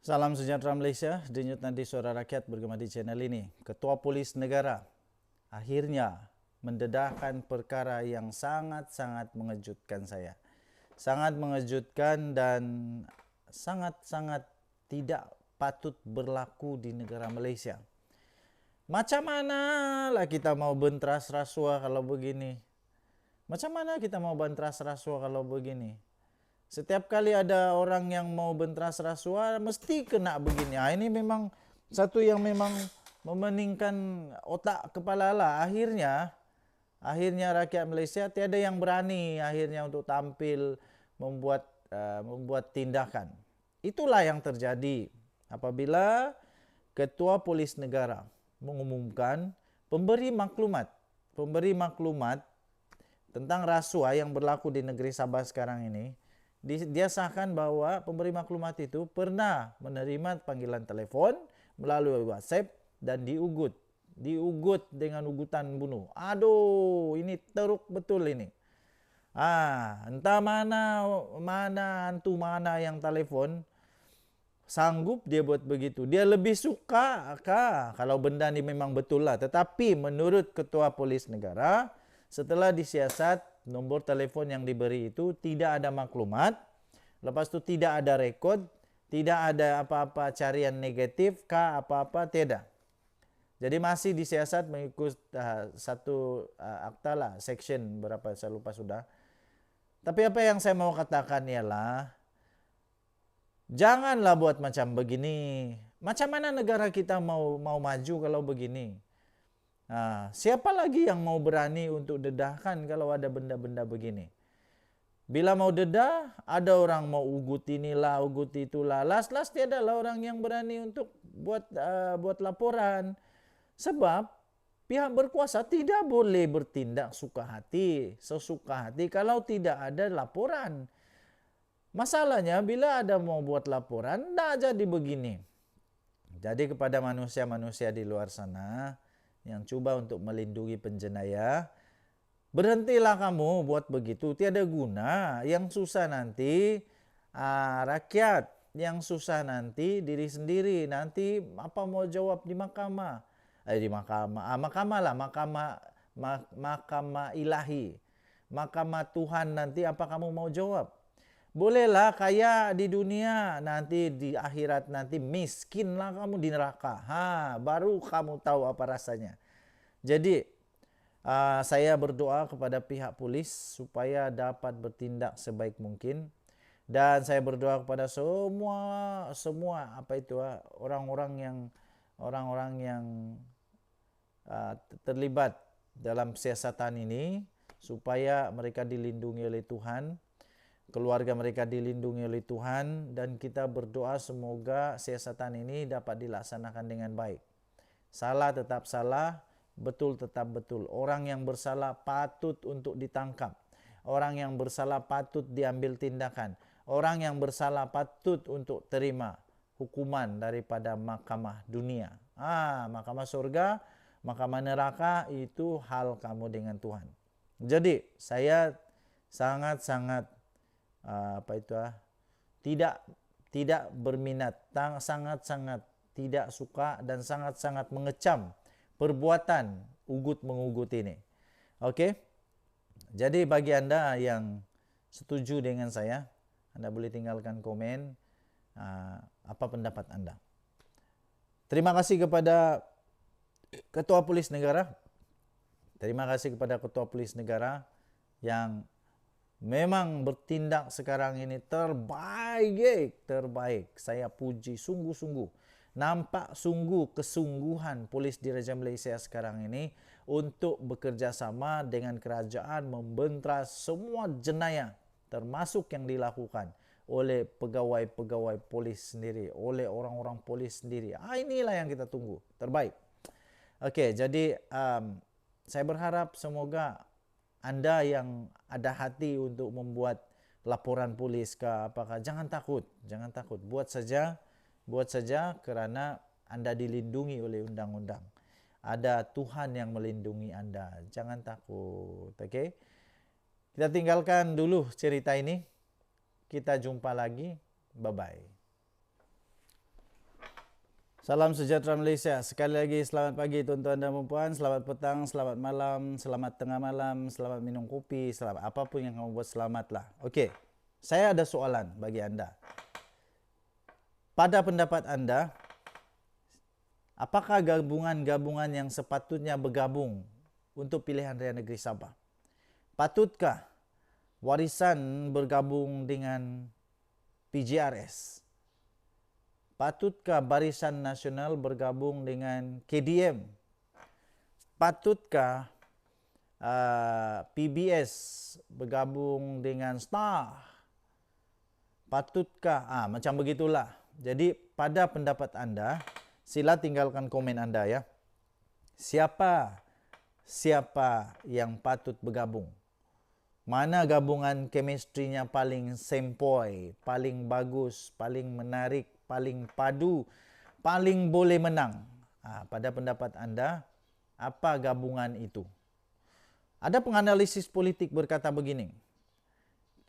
Salam sejahtera Malaysia, denyut nadi suara rakyat bergema di channel ini. Ketua Polis Negara akhirnya mendedahkan perkara yang sangat-sangat mengejutkan saya. Sangat mengejutkan dan sangat-sangat tidak patut berlaku di negara Malaysia. Macam mana lah kita mau bentras rasuah kalau begini? Macam mana kita mau bentras rasuah kalau begini? Setiap kali ada orang yang mau bentras rasuah, mesti kena begini. Ini memang satu yang memang memeningkan otak kepala lah. Akhirnya rakyat Malaysia tiada yang berani akhirnya untuk tampil membuat tindakan. Itulah yang terjadi apabila Ketua Polis Negara mengumumkan pemberi maklumat tentang rasuah yang berlaku di negeri Sabah sekarang ini. Dia sahkan bahwa pemberi maklumat itu pernah menerima panggilan telefon melalui WhatsApp dan diugut dengan ugutan bunuh. Aduh, ini teruk betul ini. Entah mana hantu mana yang telefon sanggup dia buat begitu. Dia lebih suka kalau benda ni memang betul lah. Tetapi menurut Ketua Polis Negara, setelah disiasat nomor telefon yang diberi itu tidak ada maklumat, lepas itu tidak ada rekod, tidak ada apa-apa carian negatif apa-apa, tidak. Jadi masih disiasat mengikut satu akta lah, section berapa saya lupa sudah. Tapi apa yang saya mau katakan ialah janganlah buat macam begini. Macam mana negara kita mau maju kalau begini? Siapa lagi yang mau berani untuk dedahkan kalau ada benda-benda begini? Bila mau dedah, ada orang mau ugut inilah, ugut itulah. Last tiada lah orang yang berani untuk buat laporan. Sebab pihak berkuasa tidak boleh bertindak sesuka hati kalau tidak ada laporan. Masalahnya bila ada mau buat laporan, tak jadi begini. Jadi kepada manusia-manusia di luar sana yang cuba untuk melindungi penjenayah, berhentilah kamu buat begitu, tiada guna. Yang susah nanti rakyat, yang susah nanti diri sendiri. Nanti apa mau jawab di mahkamah? Mahkamah ilahi, mahkamah Tuhan, nanti apa kamu mau jawab? Bolehlah kaya di dunia, nanti di akhirat nanti miskinlah kamu di neraka. Baru kamu tahu apa rasanya. Jadi saya berdoa kepada pihak polis supaya dapat bertindak sebaik mungkin, dan saya berdoa kepada semua orang-orang yang terlibat dalam siasatan ini supaya mereka dilindungi oleh Tuhan, keluarga mereka dilindungi oleh Tuhan, dan kita berdoa semoga siasatan ini dapat dilaksanakan dengan baik. Salah tetap salah, betul tetap betul. Orang yang bersalah patut untuk ditangkap. Orang yang bersalah patut diambil tindakan. Orang yang bersalah patut untuk terima hukuman daripada mahkamah dunia. Mahkamah surga, mahkamah neraka, itu hal kamu dengan Tuhan. Jadi saya sangat-sangat tidak berminat, sangat-sangat tidak suka dan sangat-sangat mengecam perbuatan ugut-mengugut ini. Okey. Jadi bagi anda yang setuju dengan saya, anda boleh tinggalkan komen apa pendapat anda. Terima kasih kepada Ketua Polis Negara. Terima kasih kepada Ketua Polis Negara yang memang bertindak sekarang ini terbaik. Saya puji sungguh-sungguh. Nampak sungguh kesungguhan polis di Raja Malaysia sekarang ini untuk bekerja sama dengan kerajaan membentras semua jenayah, termasuk yang dilakukan oleh pegawai-pegawai polis sendiri, oleh orang-orang polis sendiri. Inilah yang kita tunggu, terbaik. Okey, jadi saya berharap semoga anda yang ada hati untuk membuat laporan polis apakah, jangan takut, buat saja kerana anda dilindungi oleh undang-undang. Ada Tuhan yang melindungi anda, jangan takut. Okey, kita tinggalkan dulu cerita ini, kita jumpa lagi, bye bye. Salam sejahtera Malaysia. Sekali lagi selamat pagi tuan-tuan dan puan, selamat petang, selamat malam, selamat tengah malam, selamat minum kopi, selamat apapun yang kamu buat, selamatlah. Okey. Saya ada soalan bagi anda. Pada pendapat anda, apakah gabungan-gabungan yang sepatutnya bergabung untuk pilihan raya negeri Sabah? Patutkah Warisan bergabung dengan PJRS? Patutkah Barisan Nasional bergabung dengan KDM? Patutkah PBS bergabung dengan STAR? Patutkah? Macam begitulah. Jadi pada pendapat anda, sila tinggalkan komen anda ya. Siapa yang patut bergabung? Mana gabungan chemistry-nya paling sempoi, paling bagus, paling menarik, paling padu, paling boleh menang? Pada pendapat anda, apa gabungan itu? Ada penganalisis politik berkata begini,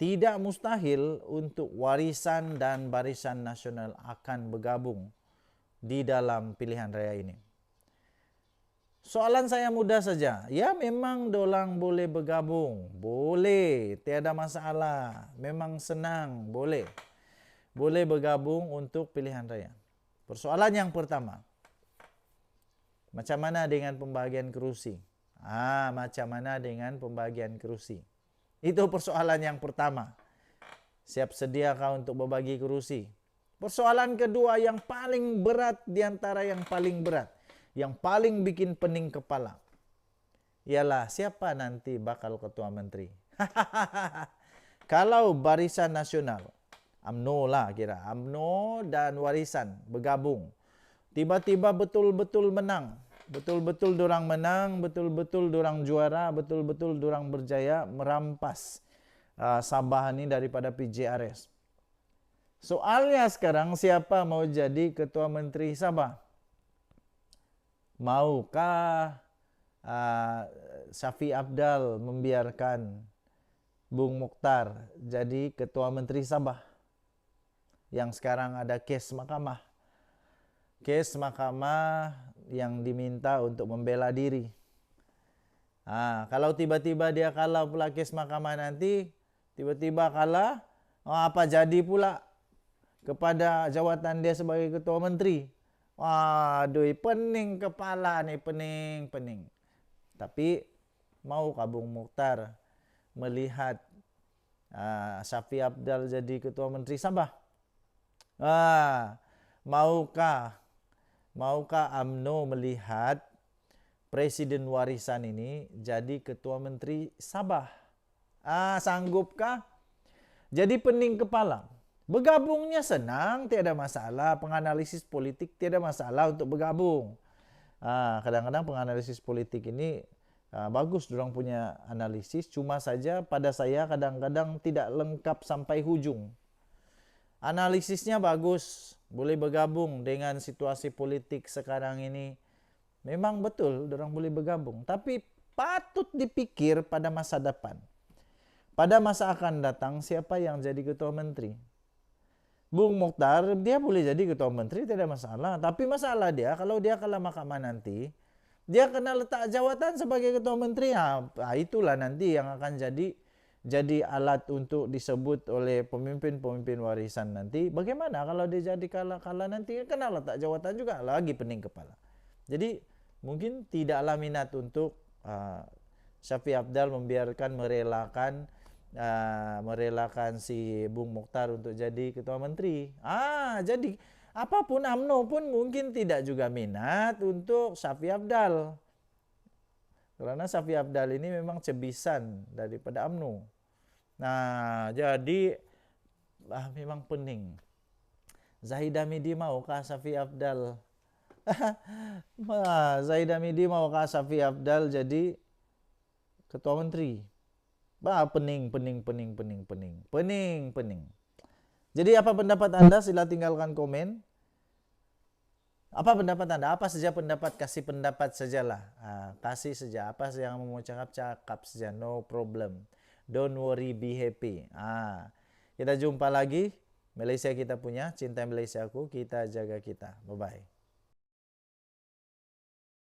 tidak mustahil untuk Warisan dan Barisan Nasional akan bergabung di dalam pilihan raya ini. Soalan saya mudah saja. Ya, memang dorang boleh bergabung. Boleh, tiada masalah. Memang senang, boleh. Boleh bergabung untuk pilihan raya. Persoalan yang pertama, macam mana dengan pembagian kerusi? Macam mana dengan pembagian kerusi? Itu persoalan yang pertama. Siap sediakah untuk berbagi kerusi? Persoalan kedua yang paling berat di antara yang paling berat, yang paling bikin pening kepala, ialah siapa nanti bakal ketua menteri. Kalau Barisan Nasional, UMNO lah kira, UMNO dan Warisan bergabung, tiba-tiba betul-betul menang, betul-betul dorang menang, betul-betul dorang juara, betul-betul dorang berjaya merampas Sabah ini daripada PJRS. Soalnya sekarang, siapa mau jadi ketua menteri Sabah? Maukah Syafiq Apdal membiarkan Bung Mokhtar jadi ketua menteri Sabah? Yang sekarang ada kes mahkamah. Kes mahkamah yang diminta untuk membela diri. Kalau tiba-tiba dia kalah pula kes mahkamah nanti, tiba-tiba kalah, apa jadi pula kepada jawatan dia sebagai ketua menteri? Waduh, pening kepala nih, pening. Tapi mau Bung Mokhtar melihat Syafiq Apdal jadi ketua menteri Sabah? Maukah UMNO melihat Presiden Warisan ini jadi ketua menteri Sabah? Sanggupkah? Jadi pening kepala. Bergabungnya senang, tiada masalah. Penganalisis politik tiada masalah untuk bergabung. Kadang-kadang penganalisis politik ini bagus dorang punya analisis, cuma saja pada saya kadang-kadang tidak lengkap sampai hujung. Analisisnya bagus, boleh bergabung dengan situasi politik sekarang ini. Memang betul dorang boleh bergabung, tapi patut dipikir pada masa depan. Pada masa akan datang, siapa yang jadi ketua menteri? Bung Mokhtar, dia boleh jadi ketua menteri, tidak masalah. Tapi masalah dia, kalau dia kalah mahkamah nanti, dia kena letak jawatan sebagai ketua menteri. Itulah nanti yang akan jadi alat untuk disebut oleh pemimpin-pemimpin warisan nanti. Bagaimana kalau dia jadi kalah nanti, kena letak jawatan juga, lagi pening kepala. Jadi mungkin tidaklah minat untuk Syafiq Apdal merelakan si Bung Mokhtar untuk jadi ketua menteri. Jadi apapun UMNO pun mungkin tidak juga minat untuk Syafiq Apdal. Karena Syafiq Apdal ini memang cebisan daripada UMNO. Jadi memang pening. Zahid Hamidi maukah Syafiq Apdal? Zahid Hamidi maukah Syafiq Apdal jadi ketua menteri? Pening. Jadi apa pendapat anda? Sila tinggalkan komen. Apa pendapat anda? Apa saja pendapat, kasih pendapat sajalah. Kasih saja. Apa yang mau cakap saja. No problem. Don't worry, be happy. Kita jumpa lagi. Malaysia kita punya. Cinta Malaysia aku. Kita jaga kita. Bye-bye.